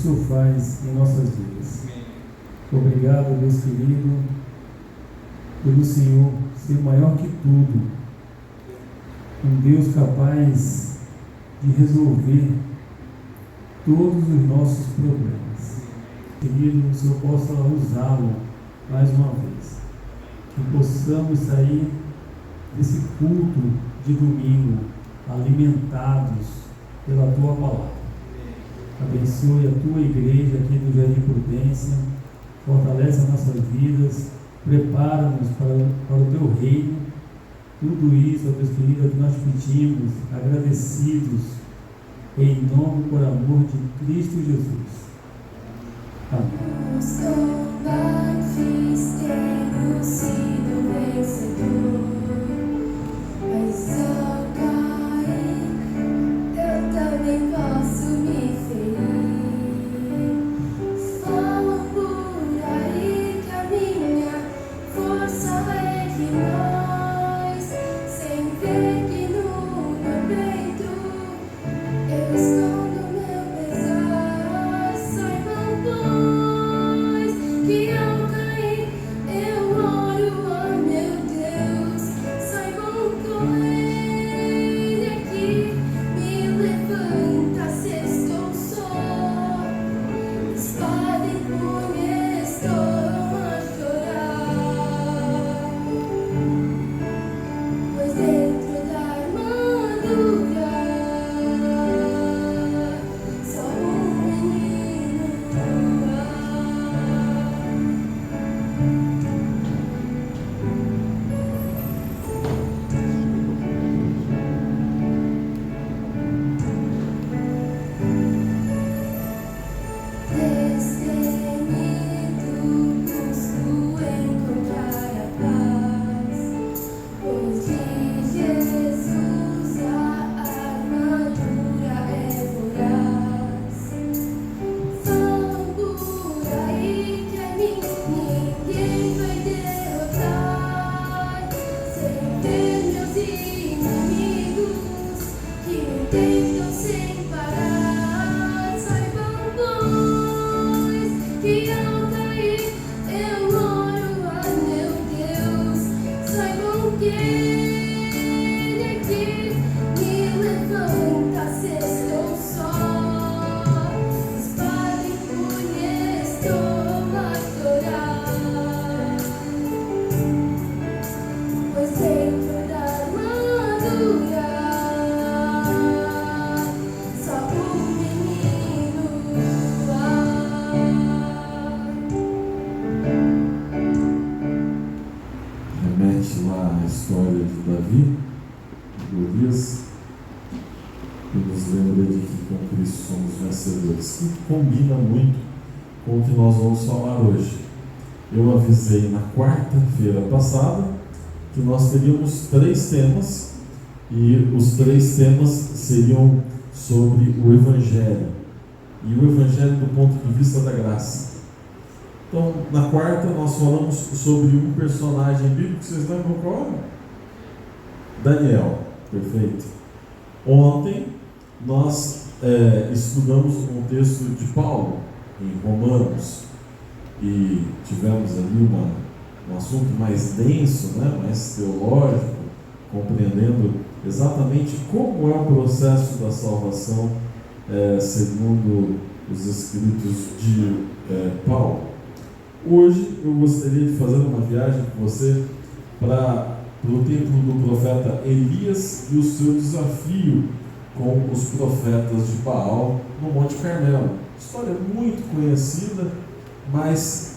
Senhor faz em nossas vidas. Obrigado, Deus querido, pelo Senhor ser maior que tudo, um Deus capaz de resolver todos os nossos problemas. Querido, que o Senhor possa usá-lo mais uma vez, que possamos sair desse culto de domingo alimentados pela Tua Palavra. Abençoe a Tua igreja aqui do Jardim Prudência, fortalece as nossas vidas, prepara-nos para o Teu reino. Tudo isso, ó Deus querido, é o que nós pedimos, agradecidos, em nome e por amor de Cristo Jesus. Amém. Os combates tenho sido vencedor, mas ao cair eu também posso me ferir. Falam por aí que a minha força é demais, sem ver que no meu peito eu escondo meu pesar. Saibam, pois, que ao cair eu oro a meu Deus. Saibam com Ele que me levanta se estou só. Espada e punho estou a chorar, pois dentro da armadura só menino há. Destemido busco encontrar a paz, pois de Jesus a armadura é voraz. Falam por aí que a mim ninguém vai derrotar, sem ver meus inimigos que me tentam sem parar. Saibam, pois, que ao cair eu oro a meu Deus. Saibam que Ele é que me levanta se estou só. Espada e punho estou a chorar, pois dentro da armadura só menino há. Remete lá a história de Davi, de Golias, e nos lembra de que com Cristo somos vencedores, que combina muito com o que nós vamos falar hoje. Eu avisei na quarta-feira passada que nós teríamos 3 temas, e os 3 temas seriam sobre o Evangelho, e o Evangelho do ponto de vista da graça. Então, na quarta, nós falamos sobre um personagem bíblico. Vocês lembram qual? Daniel, perfeito. Ontem, nós estudamos um texto de Paulo, em Romanos, e tivemos ali um assunto mais denso, né, mais teológico, compreendendo exatamente como é o processo da salvação segundo os escritos de Paulo. Hoje eu gostaria de fazer uma viagem com você para o tempo do profeta Elias e o seu desafio com os profetas de Baal no Monte Carmelo. História muito conhecida, mas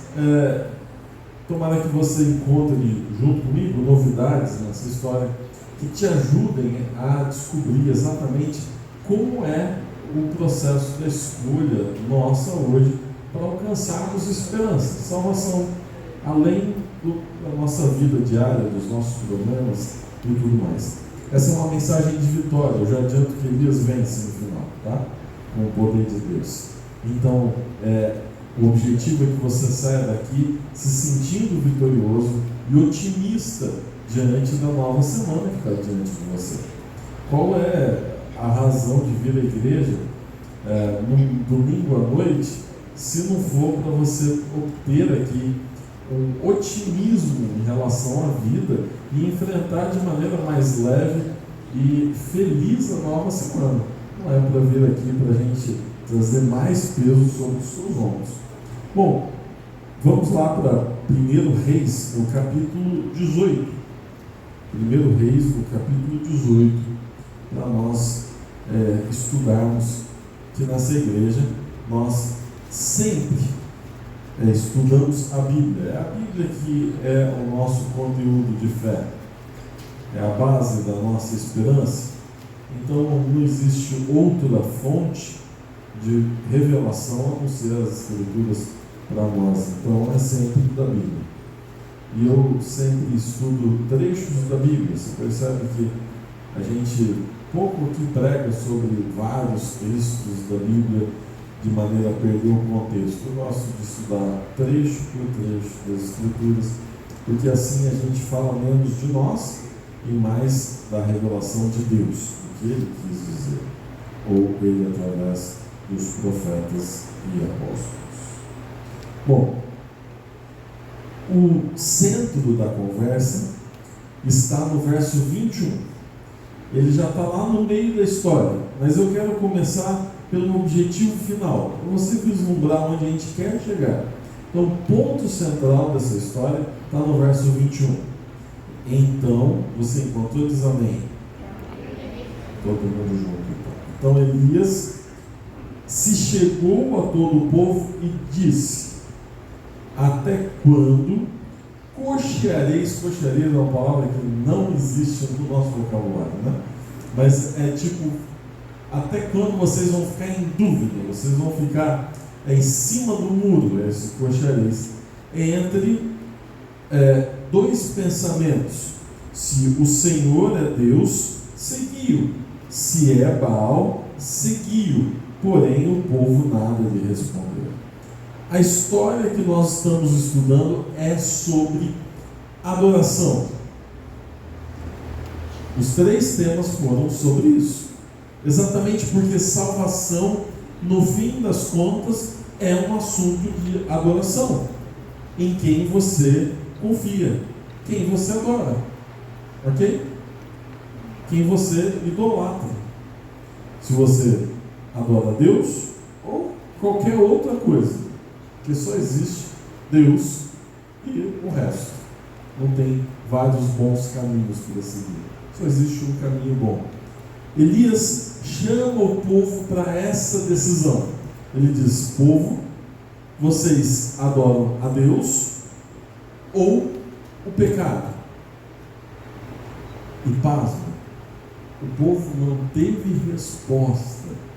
tomara que você encontre junto comigo novidades nessa história que te ajudem a descobrir exatamente como é o processo da escolha nossa hoje para alcançarmos esperança, salvação, além da nossa vida diária, dos nossos problemas e tudo mais. Essa é uma mensagem de vitória. Eu já adianto que Elias vence no final, tá? Com o poder de Deus. Então, o objetivo é que você saia daqui se sentindo vitorioso e otimista diante da nova semana que está diante de você. Qual é a razão de vir à igreja? num domingo à noite, se não for para você obter aqui um otimismo em relação à vida e enfrentar de maneira mais leve e feliz a nova semana. Não é para vir aqui para a gente trazer mais peso sobre os seus ombros. Bom, vamos lá para 1 Reis, no capítulo 18. 1 Reis, no capítulo 18, para nós estudarmos que nessa igreja nós sempre estudamos a Bíblia. É a Bíblia que é o nosso conteúdo de fé, é a base da nossa esperança. Então não existe outra fonte de revelação a não ser as Escrituras para nós. Então é sempre da Bíblia. E eu sempre estudo trechos da Bíblia. Você percebe que a gente pouco aqui prega sobre vários textos da Bíblia de maneira a perder o contexto. Eu gosto de estudar trecho por trecho das Escrituras, porque assim a gente fala menos de nós e mais da revelação de Deus, o que Ele quis dizer, ou Ele através dos profetas e apóstolos. Bom, o centro da conversa está no verso 21. Ele já está lá no meio da história, mas eu quero começar pelo objetivo final, para você vislumbrar onde a gente quer chegar. Então, o ponto central dessa história está no verso 21. Então, você encontrou, diz amém. Todo mundo junto. Então, Elias se chegou a todo o povo e disse: até quando cocheareis? Cocheareis é uma palavra que não existe no nosso vocabulário, né? Mas é tipo, até quando vocês vão ficar em dúvida, vocês vão ficar em cima do muro, esse cocheareis, entre dois pensamentos: se o Senhor é Deus, seguiu; se é Baal, seguiu. Porém o povo nada lhe respondeu. A história que nós estamos estudando é sobre adoração. Os 3 temas foram sobre isso. Exatamente porque salvação, no fim das contas, é um assunto de adoração. Em quem você confia, quem você adora, ok? Quem você idolatra. Se você adora Deus ou qualquer outra coisa, porque só existe Deus e o resto. Não tem vários bons caminhos para seguir, só existe um caminho bom. Elias chama o povo para essa decisão. Ele diz: povo, vocês adoram a Deus ou o pecado? E pasmo, o povo não teve resposta.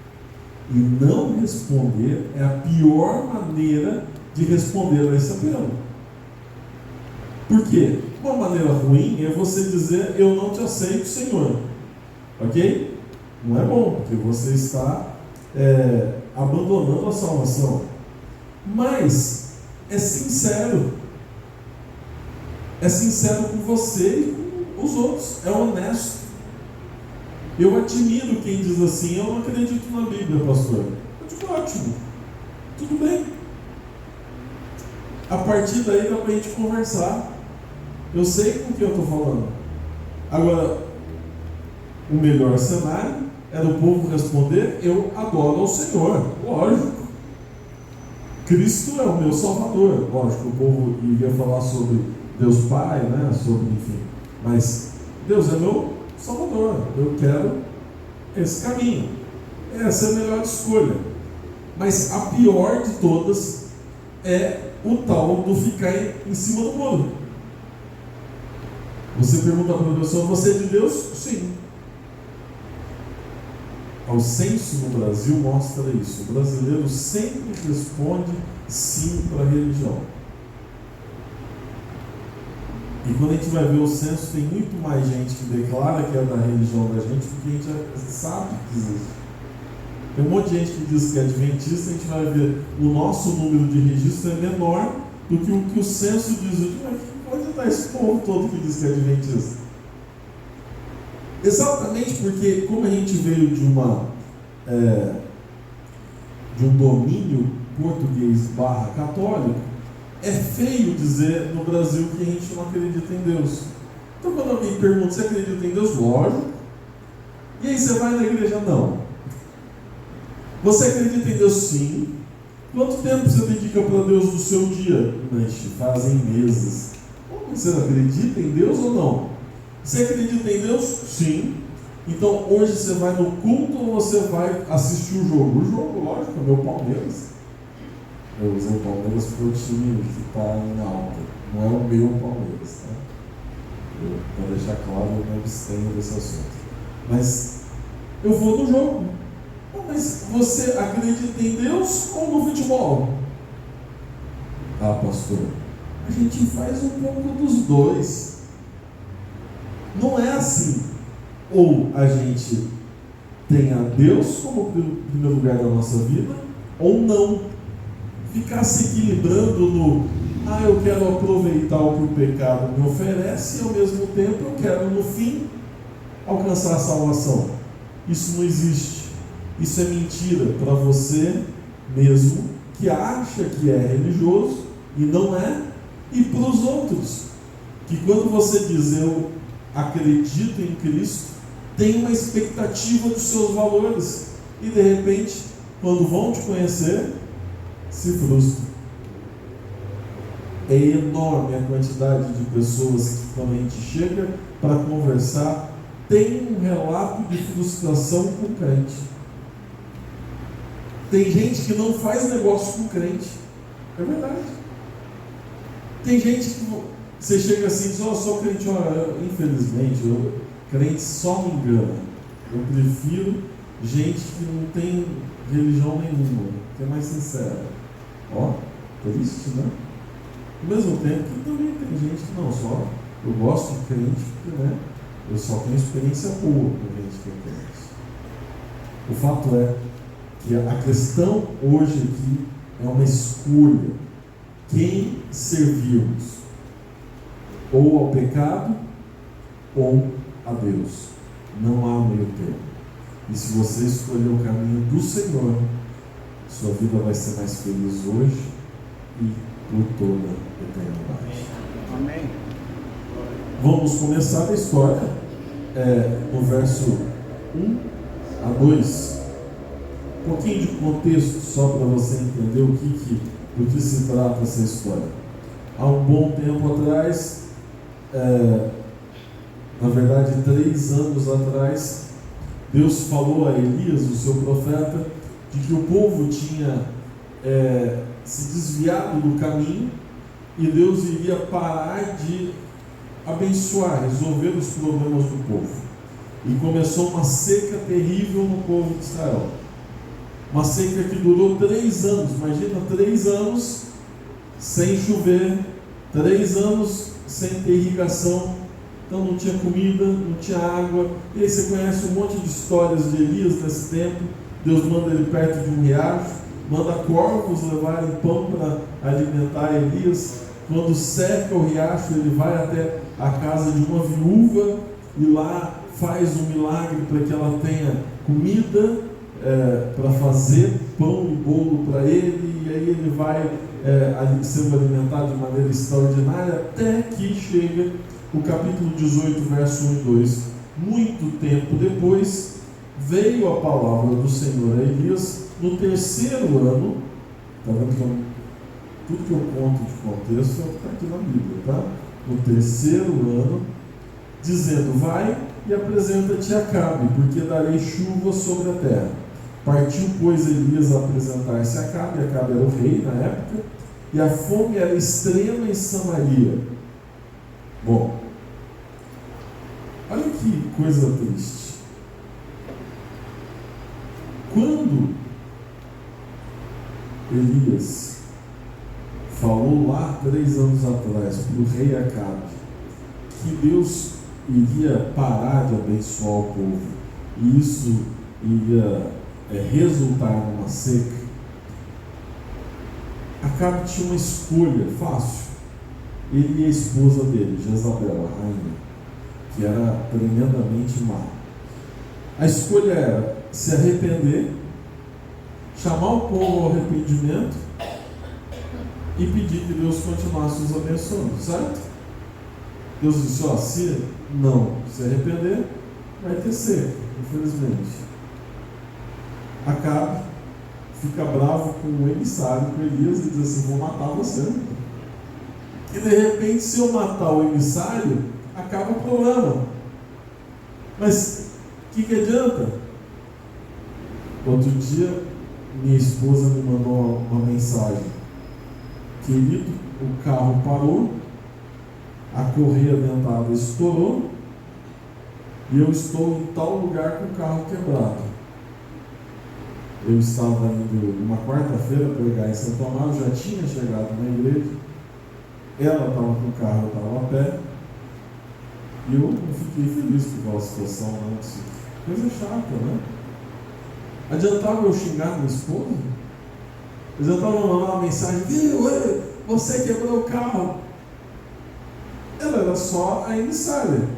E não responder é a pior maneira de responder a esse apelo. Por quê? Uma maneira ruim é você dizer: eu não te aceito, Senhor. Ok? Não é bom, porque você está abandonando a salvação. Mas é sincero. É sincero com você e com os outros. É honesto. Eu admiro quem diz assim: eu não acredito na Bíblia, pastor. Eu digo: ótimo, tudo bem. A partir daí dá para a gente conversar. Eu sei com o que eu estou falando. Agora, o melhor cenário era o povo responder: eu adoro ao Senhor. Lógico. Cristo é o meu Salvador. Lógico, o povo iria falar sobre Deus Pai, né? Sobre, enfim. Mas Deus é meu Salvador. Eu quero esse caminho. Essa é a melhor escolha. Mas a pior de todas é o tal do ficar em cima do muro. Você pergunta para a pessoa: você é de Deus? Sim. O censo no Brasil mostra isso. O brasileiro sempre responde sim para a religião. E quando a gente vai ver o censo, tem muito mais gente que declara que é da religião da gente do que a gente já sabe que existe. Tem um monte de gente que diz que é adventista. A gente vai ver o nosso número de registro é menor do que o que o censo diz. Onde está esse povo todo que diz que é adventista? Exatamente porque, como a gente veio de uma de um domínio português / católico, é feio dizer no Brasil que a gente não acredita em Deus. Então, quando alguém pergunta, você acredita em Deus? Lógico. E aí você vai na igreja? Não. Você acredita em Deus? Sim. Quanto tempo você dedica para Deus no seu dia? Fazem meses. Você acredita em Deus ou não? Você acredita em Deus? Sim. Então hoje você vai no culto ou você vai assistir o jogo? O jogo, lógico, é meu Palmeiras. Eu usei o Palmeiras porque o time que está em alta. Não é o meu Palmeiras, tá? Para deixar claro, eu não abstenho desse assunto. Mas eu vou no jogo. Mas você acredita em Deus ou no futebol? Ah, pastor, a gente faz um pouco dos dois. Não é assim. Ou a gente tem a Deus como primeiro lugar da nossa vida, ou não. Ficar se equilibrando no eu quero aproveitar o que o pecado me oferece e ao mesmo tempo eu quero no fim alcançar a salvação. Isso não existe. Isso é mentira para você mesmo que acha que é religioso e não é, e para os outros que quando você diz eu acredito em Cristo, tem uma expectativa dos seus valores e de repente, quando vão te conhecer, se frustram. É enorme a quantidade de pessoas que quando a gente chega para conversar, tem um relato de frustração com o crente. Tem gente que não faz negócio com o crente. É verdade. Tem gente que você chega assim e diz, sou crente, infelizmente, crente só me engana. Eu prefiro gente que não tem religião nenhuma, que é mais sincera. Triste, né? Ao mesmo tempo que também tem gente que não, só eu gosto de crente porque, né, eu só tenho experiência boa com gente que é crente. O fato é que a questão hoje aqui é uma escolha. Quem servirmos? Ou ao pecado ou a Deus. Não há meio termo. E se você escolher o caminho do Senhor, sua vida vai ser mais feliz hoje e por toda a eternidade. Amém. Vamos começar a história no verso 1 a 2. Um pouquinho de contexto só para você entender do que se trata essa história. Há um bom tempo atrás, na verdade 3 anos atrás, Deus falou a Elias, o seu profeta, de que o povo tinha se desviado do caminho e Deus iria parar de abençoar, resolver os problemas do povo. E começou uma seca terrível no povo de Israel. Uma seca que durou 3 anos. Imagina, 3 anos sem chover, 3 anos sem ter irrigação. Então não tinha comida, não tinha água. E aí você conhece um monte de histórias de Elias nesse tempo. Deus manda ele perto de um riacho, manda corvos levarem pão para alimentar Elias. Quando seca o riacho, ele vai até a casa de uma viúva e lá faz um milagre para que ela tenha comida, para fazer pão e bolo para ele, e aí ele vai sendo alimentado de maneira extraordinária, até que chega o capítulo 18, verso 1 e 2. Muito tempo depois, veio a palavra do Senhor a Elias no 3º ano. Está vendo que tudo que eu conto de contexto está aqui na Bíblia, tá? No 3º ano, dizendo: vai e apresenta-te a Acabe, porque darei chuva sobre a terra. Partiu, pois, Elias a apresentar-se a Acabe. Acabe era o rei na época, e a fome era extrema em Samaria. Bom, olha que coisa triste. Quando Elias falou lá 3 anos atrás para o rei Acabe que Deus iria parar de abençoar o povo e isso iria resultar numa seca, Acabe tinha uma escolha fácil. Ele e a esposa dele, Jezabel, a rainha, que era tremendamente má. A escolha era se arrepender, chamar o povo ao arrependimento e pedir que Deus continuasse os abençoando, certo? Deus disse, ó, se não se arrepender, vai ter seca, infelizmente. Acabe, fica bravo com o emissário, com Elias, e diz assim, vou matar você. E de repente, se eu matar o emissário, acaba o problema. Mas o que adianta? Outro dia, minha esposa me mandou uma mensagem. Querido, o carro parou, a correia dentada estourou e eu estou em tal lugar com o carro quebrado. Eu estava indo uma quarta-feira pregar em Santo Amaro, já tinha chegado na igreja, ela estava com o carro, eu estava a pé, e eu não fiquei feliz com aquela situação, não. Coisa chata, né? Adiantava eu xingar minha esposa? Adiantava eu mandar uma mensagem, viu, você quebrou o carro? Ela era só a emissária.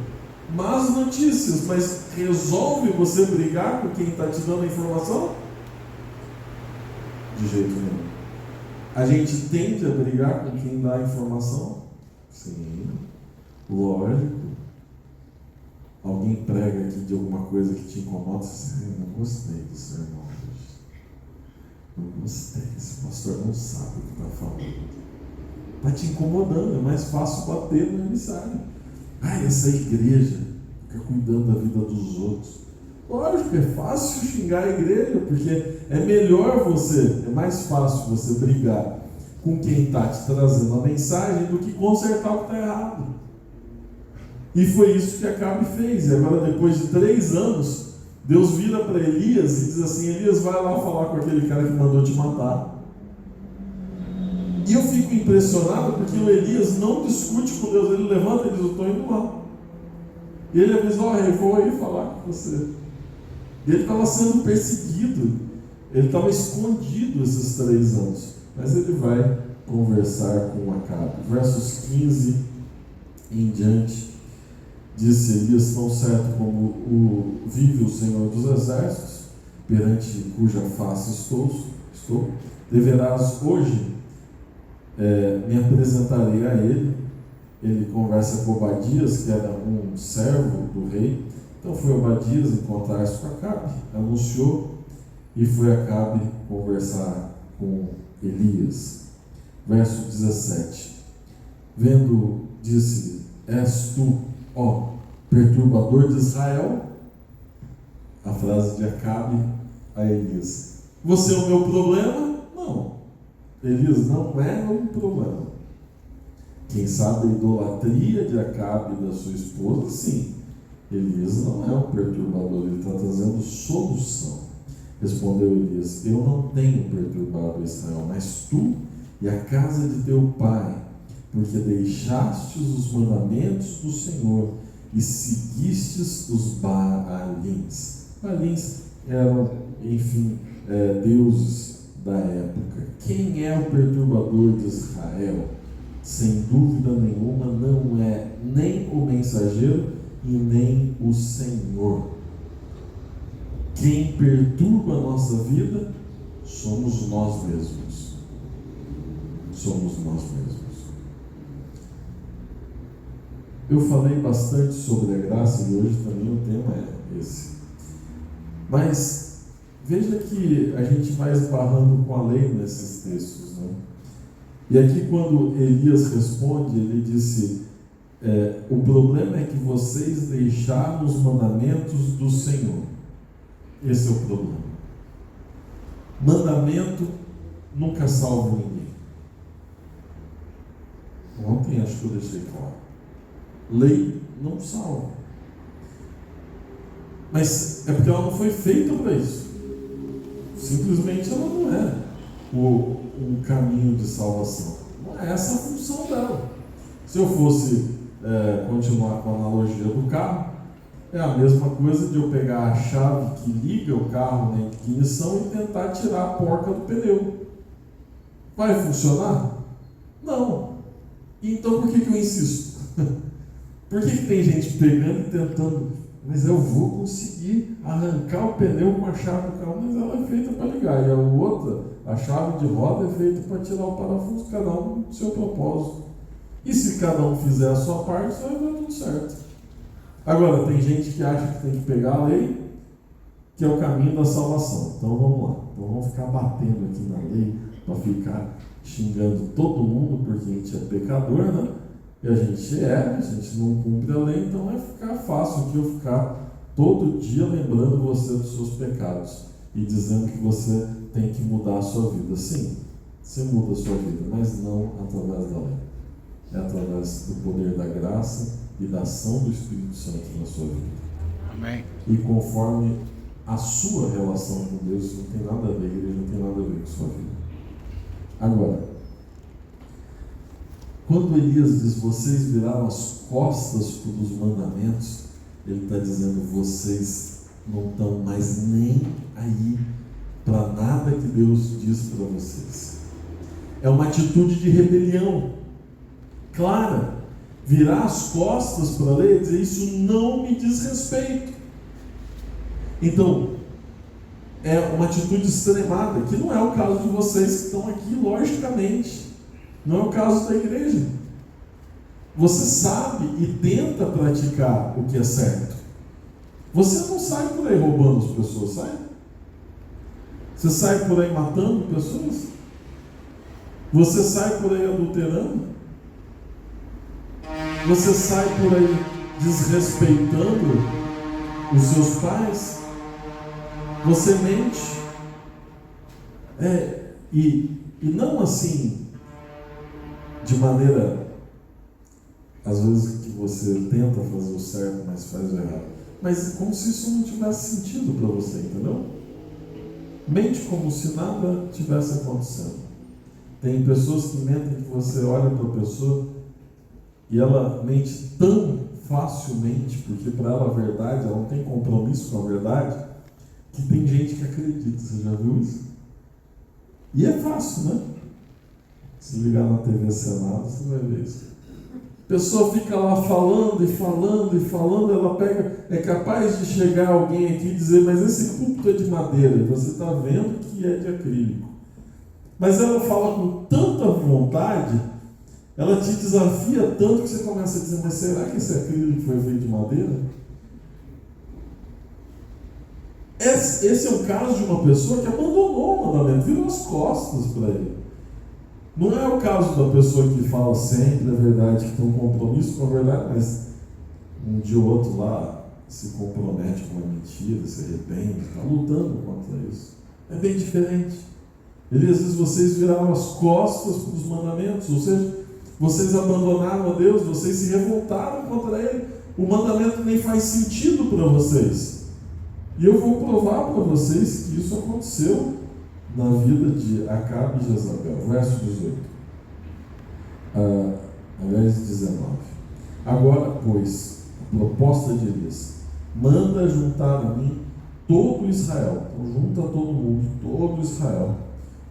Más notícias, mas resolve você brigar com quem está te dando a informação? De jeito nenhum. A gente tende a brigar com quem dá a informação? Sim, lógico. Alguém prega aqui de alguma coisa que te incomoda, você diz, não gostei do sermão hoje. Não gostei, esse pastor não sabe o que está falando. Está te incomodando, é mais fácil bater no emissário. Essa igreja fica cuidando da vida dos outros. Lógico, é fácil xingar a igreja, porque é melhor é mais fácil você brigar com quem está te trazendo a mensagem do que consertar o que está errado. E foi isso que Acabe fez. E agora, depois de 3 anos, Deus vira para Elias e diz assim, Elias, vai lá falar com aquele cara que mandou te matar. E eu fico impressionado porque o Elias não discute com Deus, ele levanta e diz, eu estou indo lá. E ele avisa, rei, vou aí falar com você. E ele estava sendo perseguido, ele estava escondido esses 3 anos, mas ele vai conversar com Acabe. Versos 15 em diante, disse Elias, tão certo como vive o Senhor dos Exércitos, perante cuja face estou, deverás hoje, me apresentarei a ele. Ele conversa com Obadias, que era um servo do rei. Então foi Obadias encontrar-se com Acabe, anunciou, e foi Acabe conversar com Elias. Verso 17, vendo, disse-lhe, és tu, ó perturbador de Israel? A frase de Acabe a Elias. Você é o meu problema? Não. Elias não é um problema. Quem sabe a idolatria de Acabe e da sua esposa, sim. Elias não é um perturbador, ele está trazendo solução. Respondeu Elias, eu não tenho perturbado Israel, mas tu e a casa de teu pai, porque deixastes os mandamentos do Senhor e seguistes os Baalins. Baalins eram, enfim, deuses da época. Quem é o perturbador de Israel? Sem dúvida nenhuma, não é nem o mensageiro e nem o Senhor. Quem perturba a nossa vida somos nós mesmos. Somos nós mesmos. Eu falei bastante sobre a graça e hoje também o tema é esse. Mas veja que a gente vai esbarrando com a lei nesses textos, né? E aqui quando Elias responde, ele disse, o problema é que vocês deixaram os mandamentos do Senhor. Esse é o problema. Mandamento nunca salva ninguém. Ontem acho que eu deixei claro. Lei não salva. Mas é porque ela não foi feita para isso. Simplesmente ela não é um caminho de salvação. Não é essa a função dela. Se eu fosse continuar com a analogia do carro, é a mesma coisa de eu pegar a chave que liga o carro na ignição e tentar tirar a porca do pneu. Vai funcionar? Não. Então por que eu insisto? Por que tem gente pegando e tentando mas eu vou conseguir arrancar o pneu com a chave do carro, mas ela é feita para ligar, e a outra, a chave de roda, é feita para tirar o parafuso, cada um com o seu propósito. E se cada um fizer a sua parte, vai dar tudo certo. Agora, tem gente que acha que tem que pegar a lei, que é o caminho da salvação. Então vamos lá, então vamos ficar batendo aqui na lei, para ficar xingando todo mundo, porque a gente é pecador, né? E a gente não cumpre a lei, então vai ficar fácil aqui eu ficar todo dia lembrando você dos seus pecados e dizendo que você tem que mudar a sua vida. Sim, você muda a sua vida, mas não através da lei. É através do poder da graça e da ação do Espírito Santo na sua vida. Amém. E conforme a sua relação com Deus, não tem nada a ver, igreja, não tem nada a ver com a sua vida. Agora, quando Elias diz, vocês viraram as costas para os mandamentos, ele está dizendo, vocês não estão mais nem aí para nada que Deus diz para vocês. É uma atitude de rebelião clara. Virar as costas para a lei e dizer, isso não me diz respeito. Então, é uma atitude extremada, que não é o caso de vocês que estão aqui, logicamente. Não é o caso da igreja. Você sabe e tenta praticar o que é certo. Você não sai por aí roubando as pessoas, sai? Você sai por aí matando pessoas? Você sai por aí adulterando? Você sai por aí desrespeitando os seus pais? Você mente? E não assim, de maneira, às vezes que você tenta fazer o certo, mas faz o errado. Mas como se isso não tivesse sentido para você, entendeu? Mente como se nada tivesse acontecendo. Tem pessoas que mentem que você olha para a pessoa e ela mente tão facilmente, porque para ela a verdade, ela não tem compromisso com a verdade, que tem gente que acredita. Você já viu isso? E é fácil, né? Se ligar na TV Senado, você vai ver isso. A pessoa fica lá falando e falando e falando, ela pega, é capaz de chegar alguém aqui e dizer, mas esse púlpito é de madeira, e você está vendo que é de acrílico. Mas ela fala com tanta vontade, ela te desafia tanto que você começa a dizer, mas será que esse acrílico foi feito de madeira? Esse é o caso de uma pessoa que abandonou o mandamento, virou as costas para ele. Não é o caso da pessoa que fala sempre a verdade, que tem um compromisso com a verdade, mas um dia ou outro lá se compromete com uma mentira, se arrepende, está lutando contra isso. É bem diferente. Ele às vezes vocês viraram as costas para os mandamentos, ou seja, vocês abandonaram a Deus, vocês se revoltaram contra Ele, o mandamento nem faz sentido para vocês. E eu vou provar para vocês que isso aconteceu na vida de Acabe e Jezabel. Verso 18. Aliás, 19. Agora, pois, a proposta de Elias, manda juntar a mim todo Israel. Então, junta todo mundo, todo Israel,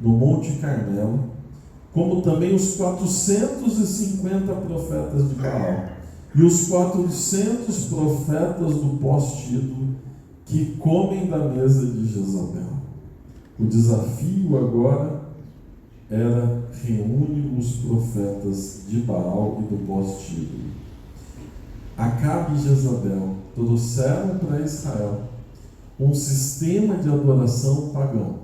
no Monte Carmelo, como também os 450 profetas de Baal e os 400 profetas do poste-ídolo que comem da mesa de Jezabel. O desafio agora era reúne os profetas de Baal e do poste-ídolo. Acabe e Jezabel trouxeram para Israel um sistema de adoração pagão.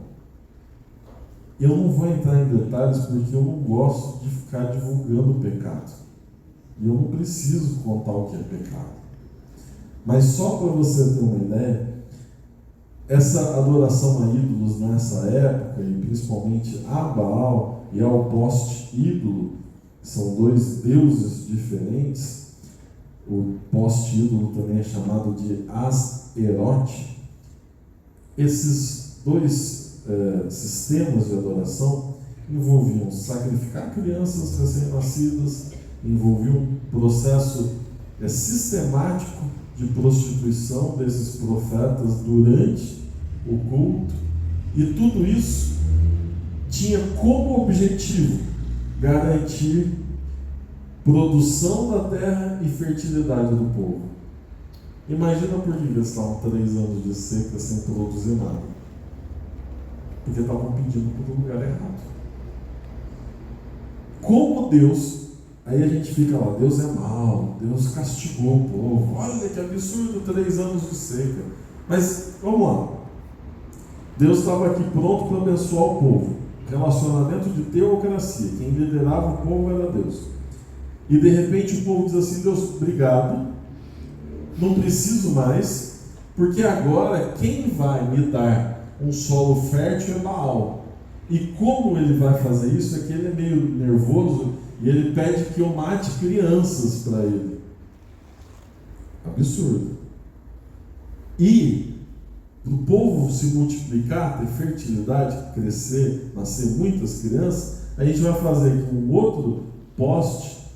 Eu não vou entrar em detalhes porque eu não gosto de ficar divulgando o pecado. E eu não preciso contar o que é pecado. Mas só para você ter uma ideia, essa adoração a ídolos nessa época, e principalmente a Baal e ao poste-ídolo, são dois deuses diferentes. O poste-ídolo também é chamado de Asterote. Esses dois sistemas de adoração envolviam sacrificar crianças recém-nascidas, envolviam um processo sistemático de prostituição desses profetas durante o culto, e tudo isso tinha como objetivo garantir produção da terra e fertilidade do povo. Imagina por que eles estavam 3 anos de seca sem produzir nada. Porque estavam pedindo para o lugar errado. Como Deus, aí a gente fica lá, Deus é mau, Deus castigou o povo, olha que absurdo, 3 anos de seca. Mas vamos lá, Deus estava aqui pronto para abençoar o povo, relacionamento de teocracia, quem liderava o povo era Deus. E de repente o povo diz assim: Deus, obrigado, não preciso mais, porque agora quem vai me dar um solo fértil é Baal. E como ele vai fazer isso? É que ele é meio nervoso e ele pede que eu mate crianças para ele. Absurdo. E para o povo se multiplicar, ter fertilidade, crescer, nascer muitas crianças, a gente vai fazer aqui um outro poste,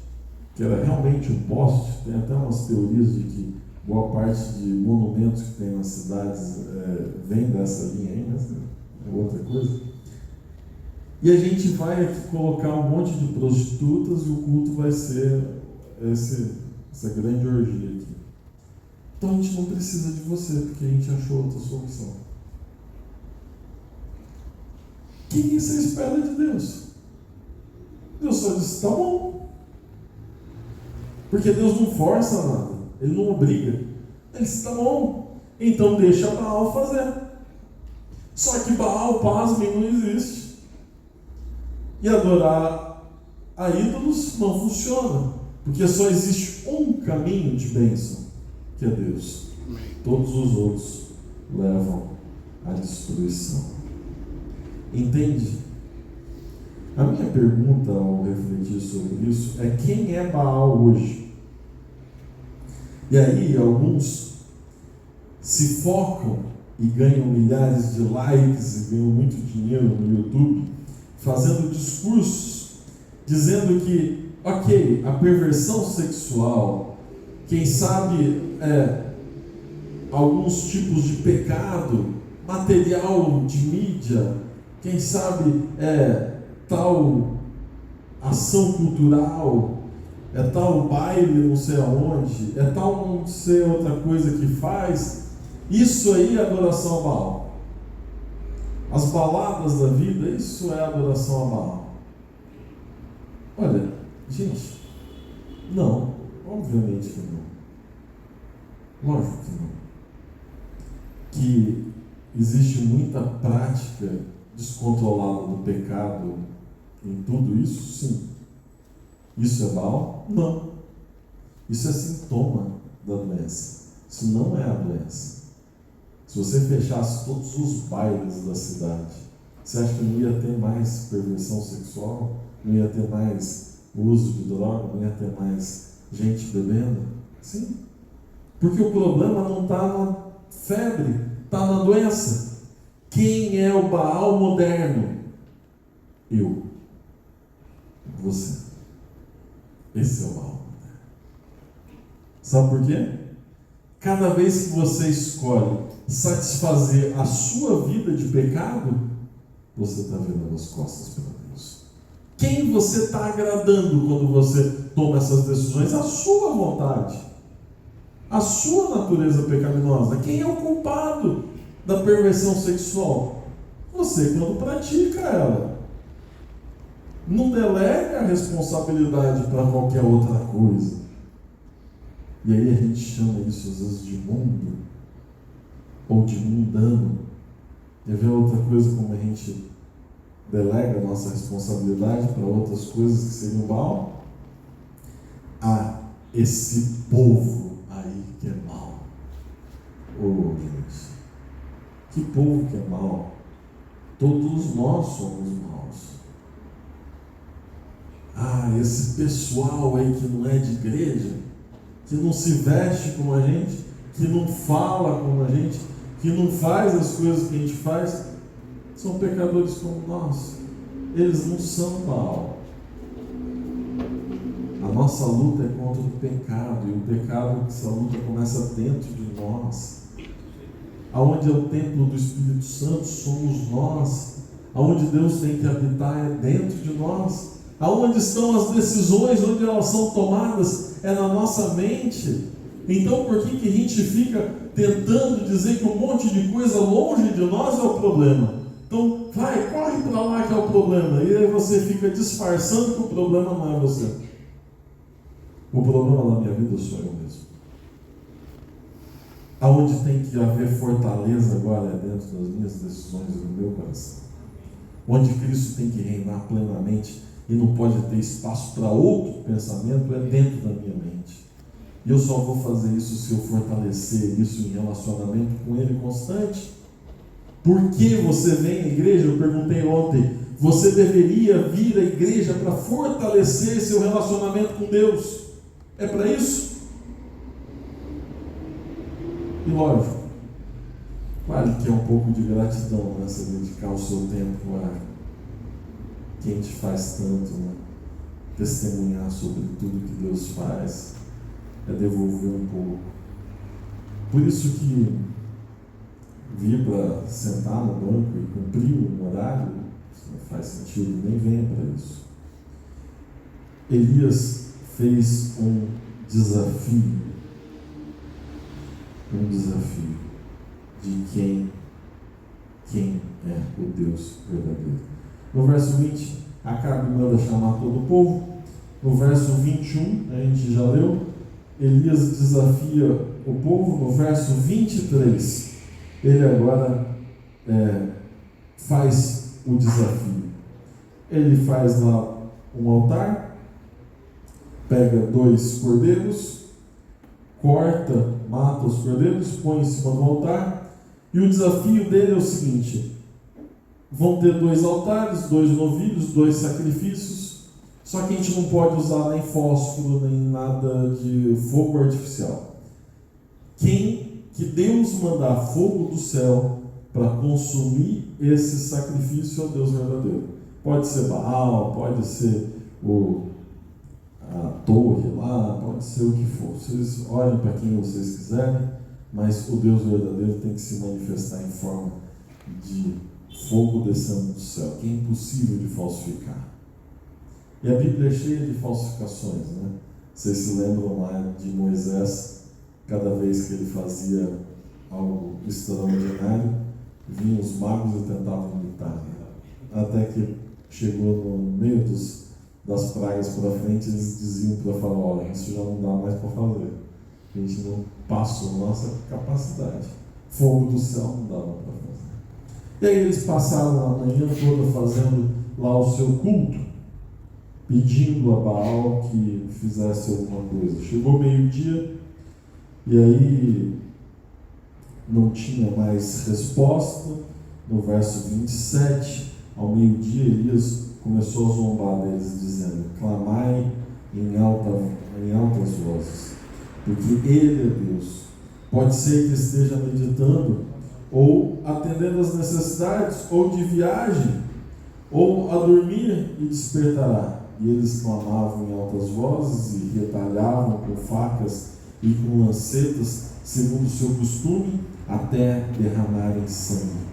que era realmente um poste. Tem até umas teorias de que boa parte de monumentos que tem nas cidades vem dessa linha aí, mas é outra coisa. E a gente vai aqui colocar um monte de prostitutas e o culto vai ser essa grande orgia aqui. Então a gente não precisa de você, porque a gente achou outra solução. O que você espera de Deus? Deus só disse: tá bom. Porque Deus não força nada, Ele não obriga. Ele disse: tá bom, então deixa Baal fazer. Só que Baal, pasmem, não existe. E adorar a ídolos não funciona, porque só existe um caminho de bênção, que é Deus. Todos os outros levam à destruição. Entende? A minha pergunta ao refletir sobre isso é: quem é Baal hoje? E aí alguns se focam e ganham milhares de likes e ganham muito dinheiro no YouTube fazendo discursos dizendo que, ok, a perversão sexual, quem sabe alguns tipos de pecado, material de mídia, quem sabe tal ação cultural, tal baile não sei aonde, tal não sei outra coisa que faz, isso aí é adoração a Baal. As baladas da vida, isso é adoração a Baal. Olha, gente, não, obviamente que não. Lógico que não. Que existe muita prática descontrolada do pecado em tudo isso, sim. Isso é Baal? Não. Isso é sintoma da doença. Isso não é a doença. Se você fechasse todos os bailes da cidade, você acha que não ia ter mais perversão sexual? Não ia ter mais uso de droga? Não ia ter mais gente bebendo? Sim. Porque o problema não está na febre, está na doença. Quem é o Baal moderno? Eu. Você. Esse é o Baal moderno. Sabe por quê? Cada vez que você escolhe satisfazer a sua vida de pecado, você está virando as costas para Deus. Quem você está agradando quando você toma essas decisões? A sua vontade, a sua natureza pecaminosa. Quem é o culpado da perversão sexual? Você, quando pratica ela. Não delega a responsabilidade para qualquer outra coisa. E aí a gente chama isso às vezes de mundo ou de mundano. Quer ver outra coisa como a gente delega a nossa responsabilidade para outras coisas que seriam Baal? Esse povo aí que é mau. Gente, que povo que é mau? Todos nós somos maus. Esse pessoal aí que não é de igreja, que não se veste como a gente, que não fala como a gente, que não faz as coisas que a gente faz, são pecadores como nós. Eles não são Baal. A nossa luta é contra o pecado, e o pecado, essa luta começa dentro de nós. Aonde é o templo do Espírito Santo somos nós. Aonde Deus tem que habitar é dentro de nós. Aonde estão as decisões, onde elas são tomadas, é na nossa mente. Então por que a gente fica tentando dizer que um monte de coisa longe de nós é o problema? Então vai, corre para lá que é o problema. E aí você fica disfarçando que o problema não é você. O problema da minha vida sou eu mesmo. Aonde tem que haver fortaleza agora é dentro das minhas decisões e do meu coração. Onde Cristo tem que reinar plenamente e não pode ter espaço para outro pensamento é dentro da minha mente. E eu só vou fazer isso se eu fortalecer isso em relacionamento com Ele constante. Por que você vem à igreja? Eu perguntei ontem. Você deveria vir à igreja para fortalecer seu relacionamento com Deus. É para isso? E lógico, vale que é um pouco de gratidão, né? Você dedicar o seu tempo a quem te faz tanto, né? Testemunhar sobre tudo que Deus faz, é devolver um pouco. Por isso que vir para sentar no banco e cumprir um horário, isso não faz sentido, nem venha para isso. Elias fez um desafio de quem é o Deus verdadeiro. No verso 20, Acabe manda chamar todo o povo. No verso 21, a gente já leu, Elias desafia o povo. No verso 23, ele agora faz o desafio. Ele faz lá um altar, pega 2 cordeiros, corta, mata os cordeiros, põe em cima do altar, e o desafio dele é o seguinte: vão ter 2 altares, 2 novilhos, 2 sacrifícios, só que a gente não pode usar nem fósforo, nem nada de fogo artificial. Que Deus mandar fogo do céu para consumir esse sacrifício ao Deus verdadeiro. Pode ser Baal, pode ser a torre lá, pode ser o que for. Vocês olhem para quem vocês quiserem, mas o Deus verdadeiro tem que se manifestar em forma de fogo descendo do céu, que é impossível de falsificar. E a Bíblia é cheia de falsificações, né? Vocês se lembram lá de Moisés, cada vez que ele fazia algo extraordinário, vinham os magos e tentavam imitar. Até que chegou no meio das pragas para frente, eles diziam para Faraó: olha, isso já não dá mais para fazer. A gente não passou a nossa capacidade. Fogo do céu não dava para fazer. E aí eles passaram a manhã toda fazendo lá o seu culto, pedindo a Baal que fizesse alguma coisa. Chegou meio-dia e aí não tinha mais resposta. No verso 27, ao meio-dia, Elias começou a zombar deles, dizendo: clamai em altas vozes, porque Ele é Deus. Pode ser que esteja meditando, ou atendendo às necessidades, ou de viagem, ou a dormir, e despertará. E eles clamavam em altas vozes e retalhavam com facas e com lancetas, segundo o seu costume, até derramarem sangue.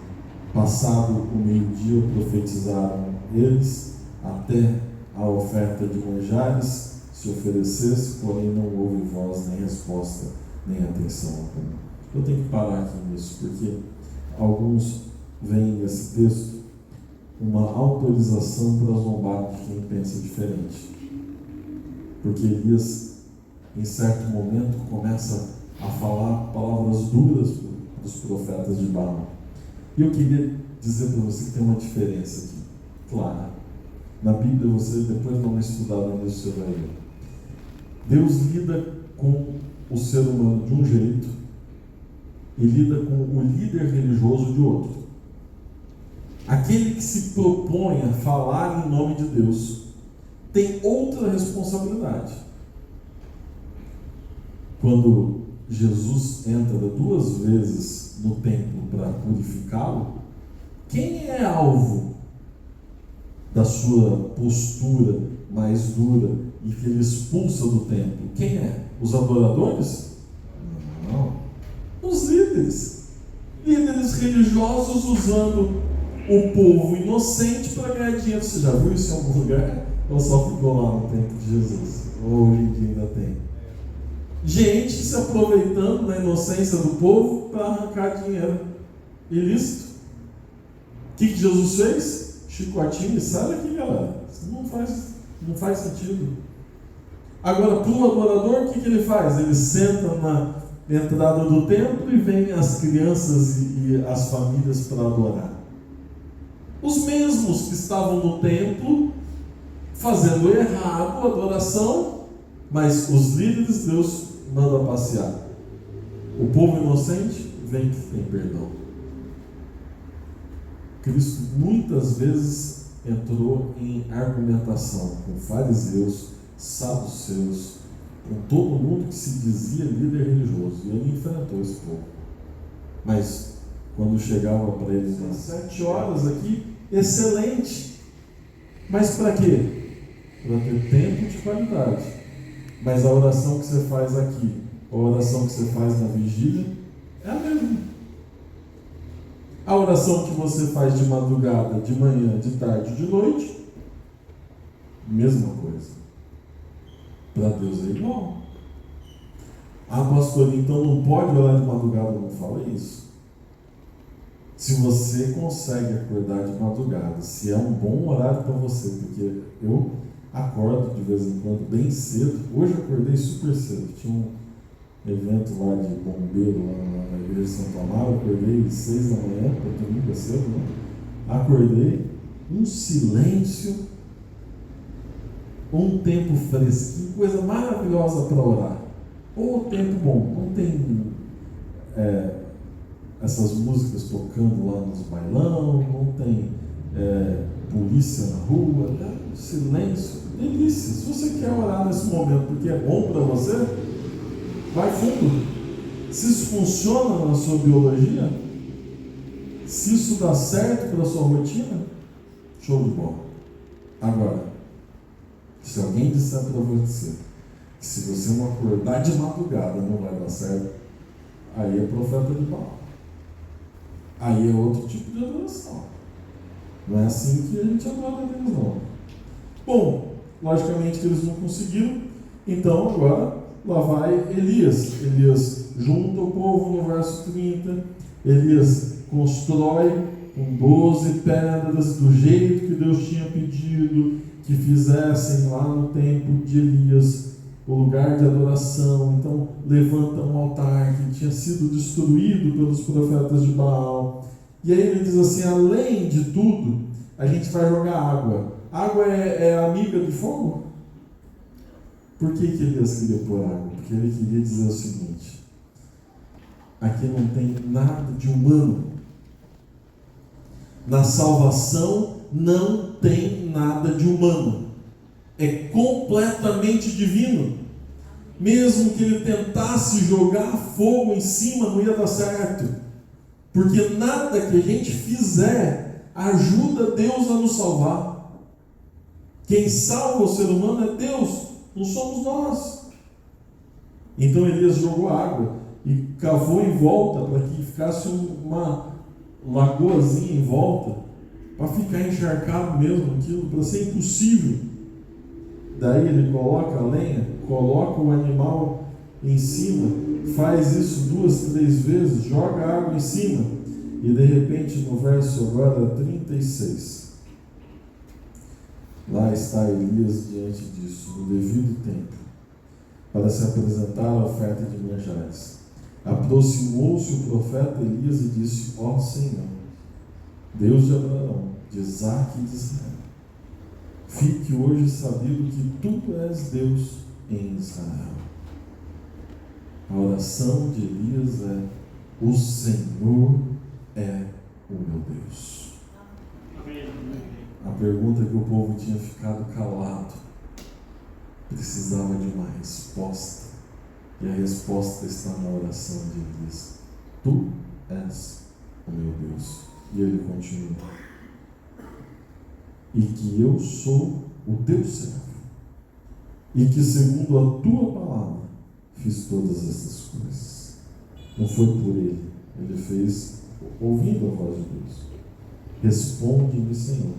Passado o meio-dia, profetizaram eles, até a oferta de manjares se oferecesse, porém não houve voz, nem resposta, nem atenção alguma. Eu tenho que parar aqui nisso, porque alguns veem nesse texto uma autorização para zombar de quem pensa diferente. Porque Elias, em certo momento, começa a falar palavras duras para os profetas de Baal. E eu queria dizer para você que tem uma diferença aqui, clara. Na Bíblia, você depois dá uma estudada nisso, você vai ver. Deus lida com o ser humano de um jeito e lida com o líder religioso de outro. Aquele que se propõe a falar em nome de Deus tem outra responsabilidade. Quando Jesus entra 2 vezes no templo para purificá-lo, quem é alvo da sua postura mais dura e que ele expulsa do templo? Quem é? Os adoradores? Não. Os líderes. Líderes religiosos usando o povo inocente para ganhar dinheiro. Você já viu isso em algum lugar? Ou só ficou lá no tempo de Jesus? Ou hoje em dia ainda tem? gente se aproveitando da inocência do povo para arrancar dinheiro ilícito. O que Jesus fez? Chicotinho e sai daqui, galera. Isso não faz sentido. Agora, para o adorador, o que ele faz? Ele senta na entrada do templo e vem as crianças e as famílias para adorar. Os mesmos que estavam no templo fazendo errado a adoração, mas os líderes Deus manda passear. O povo inocente vem que tem perdão. Cristo muitas vezes entrou em argumentação com fariseus, saduceus, com todo mundo que se dizia líder religioso, e ele enfrentou esse povo. Mas quando chegava para eles às 7 horas aqui, excelente. Mas para quê? Para ter tempo de qualidade. Mas a oração que você faz aqui, a oração que você faz na vigília, é a mesma. A oração que você faz de madrugada, de manhã, de tarde, de noite, mesma coisa. Para Deus é igual. Ah, pastor, então não pode orar de madrugada? Não fala isso. Se você consegue acordar de madrugada, se é um bom horário para você, porque eu acordo de vez em quando bem cedo. Hoje eu acordei super cedo. Tinha um evento lá de bombeiro lá na igreja de Santo Amaro. Acordei às 6 da manhã, porque domingo é cedo, né? Acordei, um silêncio, um tempo fresquinho, coisa maravilhosa para orar. Ou tempo bom, não tem essas músicas tocando lá nos bailão, não tem polícia na rua, silêncio, delícia. Se você quer orar nesse momento porque é bom para você, vai fundo. Se isso funciona na sua biologia, se isso dá certo para a sua rotina, show de bola. Agora, se alguém disser para você que se você não acordar de madrugada não vai dar certo, aí é profeta de Baal. Aí é outro tipo de adoração. Não é assim que a gente adora a Deus, não. Bom, logicamente que eles não conseguiram, então agora lá vai Elias. Elias junta o povo no verso 30, Elias constrói com 12 pedras do jeito que Deus tinha pedido que fizessem lá no templo de Elias, o lugar de adoração. Então levanta um altar que tinha sido destruído pelos profetas de Baal. E aí ele diz assim: além de tudo, a gente vai jogar água. Água é amiga de fogo? Por que Elias queria pôr água? Porque ele queria dizer o seguinte: aqui não tem nada de humano. Na salvação não tem nada de humano. É completamente divino. Mesmo que ele tentasse jogar fogo em cima, não ia dar certo. Porque nada que a gente fizer ajuda Deus a nos salvar. Quem salva o ser humano é Deus, não somos nós. Então Elias jogou água e cavou em volta para que ficasse uma lagoazinha em volta, para ficar encharcado mesmo aquilo, para ser impossível. Daí ele coloca a lenha, coloca o animal em cima, faz isso 2, 3 vezes, joga água em cima, e de repente no verso agora 36, lá está Elias diante disso, no devido tempo, para se apresentar a oferta de manjares. Aproximou-se o profeta Elias e disse: ó Senhor, Deus de Abraão, de Isaque e de Israel, fique hoje sabido que tu és Deus em Israel. A oração de Elias é: o Senhor é o meu Deus. A pergunta que o povo tinha ficado calado precisava de uma resposta. E a resposta está na oração de Elias: tu és o meu Deus. E ele continua: e que eu sou o teu servo, e que segundo a tua palavra fiz todas essas coisas. Não foi por ele, ele fez ouvindo a voz de Deus. Responde-me, Senhor,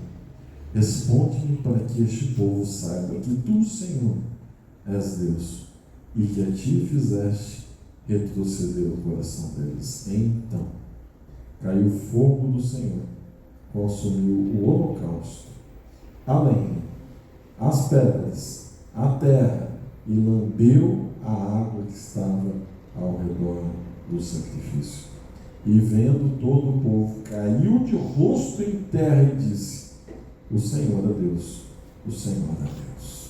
responde-me para que este povo saiba que tu, Senhor, és Deus e que a ti fizeste retroceder o coração deles. Então caiu o fogo do Senhor, consumiu o holocausto, a lenha, as pedras, a terra, e lambeu a água que estava ao redor do sacrifício. E vendo todo o povo, caiu de rosto em terra e disse: o Senhor é Deus, o Senhor é Deus.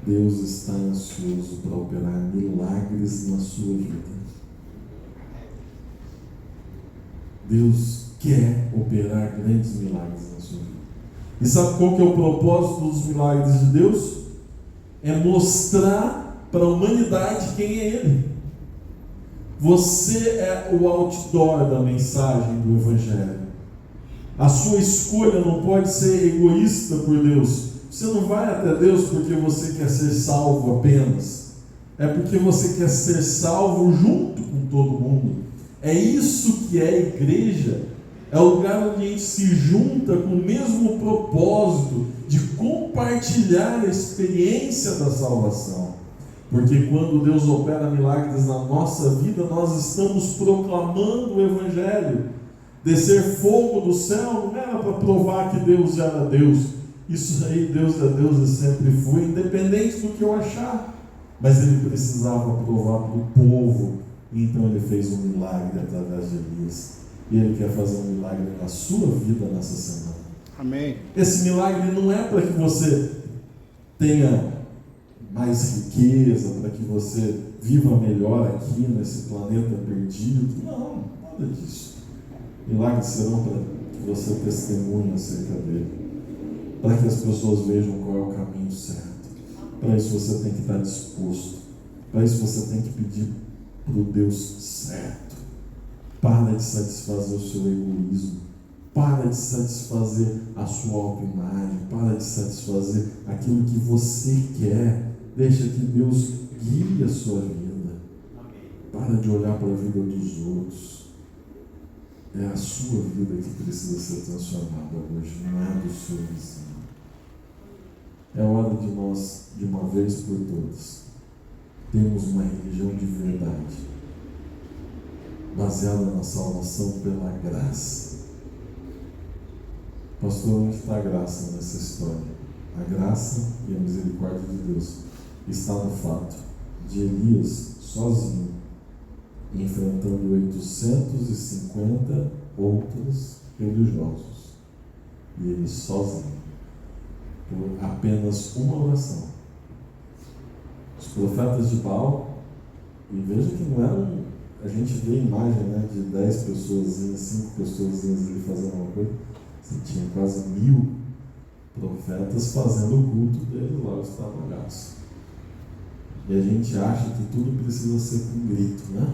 Deus está ansioso para operar milagres na sua vida. Deus quer operar grandes milagres na sua vida. E sabe qual que é o propósito dos milagres de Deus? É mostrar para a humanidade quem é Ele. Você é o outdoor da mensagem do Evangelho. A sua escolha não pode ser egoísta por Deus. Você não vai até Deus porque você quer ser salvo apenas. É porque você quer ser salvo junto com todo mundo. É isso que é a igreja. É o lugar onde a gente se junta com o mesmo propósito de compartilhar a experiência da salvação. Porque quando Deus opera milagres na nossa vida, nós estamos proclamando o Evangelho. Descer fogo do céu não era para provar que Deus era Deus. Isso aí, Deus é Deus e sempre foi, independente do que eu achar. Mas Ele precisava provar para o povo. Então Ele fez um milagre através de Elias. E Ele quer fazer um milagre na sua vida nessa semana. Amém. Esse milagre não é para que você tenha mais riqueza, para que você viva melhor aqui nesse planeta perdido. Não, nada disso. Milagres serão para que você testemunhe acerca dele, para que as pessoas vejam qual é o caminho certo. Para isso você tem que estar disposto. Para isso você tem que pedir para o Deus certo. Para de satisfazer o seu egoísmo. Para de satisfazer a sua autoimagem. Para de satisfazer aquilo que você quer. Deixa que Deus guie a sua vida. Para de olhar para a vida dos outros. É a sua vida que precisa ser transformada hoje, não é do seu vizinho. É hora de nós, de uma vez por todas, termos uma religião de verdade, baseada na salvação pela graça. Pastor, onde está a graça nessa história? A graça e a misericórdia de Deus está no fato de Elias sozinho, enfrentando 850 outros religiosos, e ele sozinho, por apenas uma oração. Os profetas de Baal, e veja que não eram, a gente vê a imagem, né, de 10 pessoas, 5 pessoas ali fazendo uma coisa. Você tinha quase 1000 profetas fazendo o culto deles lá, os trabalhados. E a gente acha que tudo precisa ser com grito, né?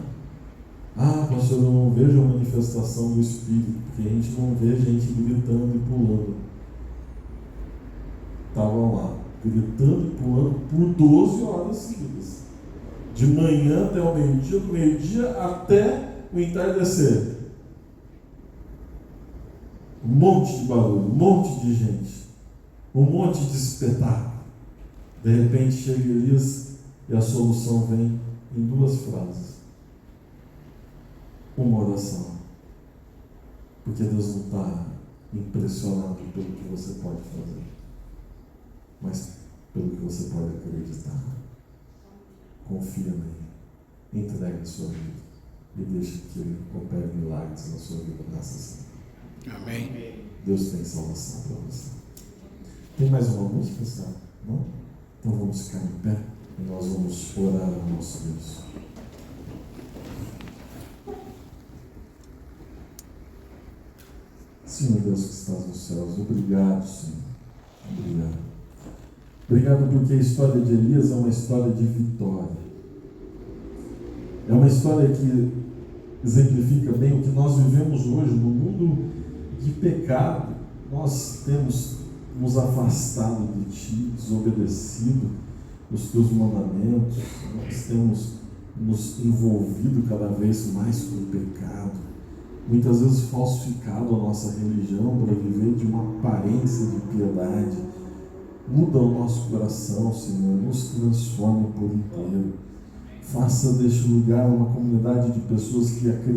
Ah, pastor, eu não vejo a manifestação do Espírito, porque a gente não vê gente gritando e pulando. Estavam lá, gritando e pulando por 12 horas seguidas. De manhã até o meio-dia, do meio-dia até o entardecer. Um monte de barulho, um monte de gente, um monte de espetáculo. De repente chega Elias e a solução vem em 2 frases. Uma oração. Porque Deus não está impressionado pelo que você pode fazer, mas pelo que você pode acreditar. Confia nele, entregue a sua vida e deixe que Ele opere milagres na sua vida nessa semana. Amém. Deus tem salvação para você. Tem mais uma música, sabe? Não? Então vamos ficar em pé e nós vamos orar ao nosso Deus. Senhor Deus que estás nos céus, obrigado, Senhor. Obrigado. Obrigado porque a história de Elias é uma história de vitória. É uma história que exemplifica bem o que nós vivemos hoje no mundo de pecado. Nós temos nos afastado de Ti, desobedecido os Teus mandamentos, nós temos nos envolvido cada vez mais com o pecado, muitas vezes falsificado a nossa religião para viver de uma aparência de piedade. Muda o nosso coração, Senhor, nos transforma por inteiro. Faça deste lugar uma comunidade de pessoas que acreditam